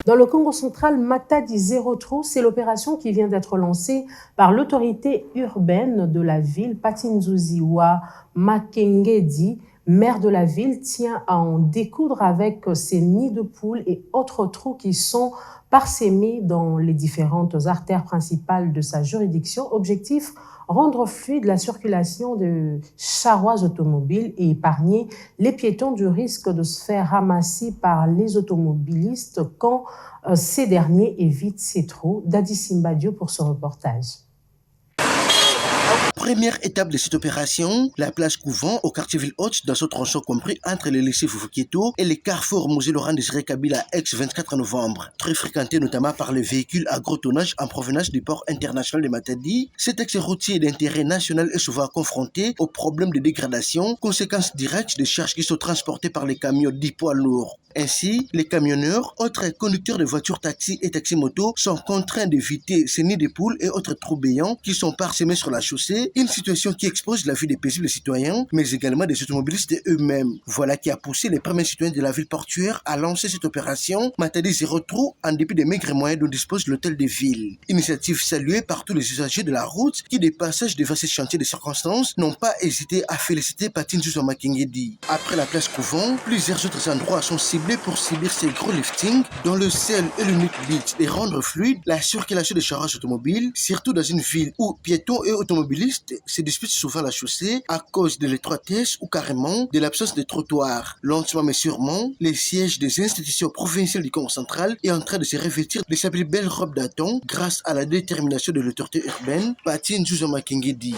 Dans le Congo central, Matadi Zéro Trou, c'est l'opération qui vient d'être lancée par l'autorité urbaine de la ville. Patinzuziwa Makengedi, maire de la ville, tient à en découdre avec ces nids de poules et autres trous qui sont parsemés dans les différentes artères principales de sa juridiction. Objectif, rendre fluide la circulation de charrois automobiles et épargner les piétons du risque de se faire ramasser par les automobilistes quand ces derniers évitent ces trous. Dadi Simbadio pour ce reportage. Première étape de cette opération, la place Couvent au quartier Ville-Haute dans ce tronçon compris entre les lycées Foufouketo et les carrefours Musée Laurent Désiré Kabila ex-24 novembre. Très fréquenté notamment par les véhicules à gros tonnage en provenance du port international de Matadi, cet axe routier d'intérêt national est souvent confronté aux problèmes de dégradation, conséquences directes des charges qui sont transportées par les camions dits poids lourds. Ainsi, les camionneurs, autres conducteurs de voitures taxi et taxi-moto sont contraints d'éviter ces nids de poules et autres trous béants qui sont parsemés sur la chaussée, une situation qui expose la vie des paisibles citoyens, mais également des automobilistes eux-mêmes. Voilà qui a poussé les premiers citoyens de la ville portuaire à lancer cette opération Matadi Zéro Trou en dépit des maigres moyens dont dispose l'hôtel de ville. Initiative saluée par tous les usagers de la route qui, des passages devant ces chantiers de circonstances, n'ont pas hésité à féliciter Patinzuziwa Makengedi. Après la place Couvent, plusieurs autres endroits sont ciblés pour subir ces gros liftings dont le seul et l'unique but est de rendre fluide la circulation des charrages automobiles, surtout dans une ville où piétons et automobilistes se disputent souvent la chaussée à cause de l'étroitesse ou carrément de l'absence de trottoirs. Lentement mais sûrement, les sièges des institutions provinciales du Congo central est en train de se revêtir de sa plus belle robe d'Adam grâce à la détermination de l'autorité urbaine, Patinzuziwa Makengedi.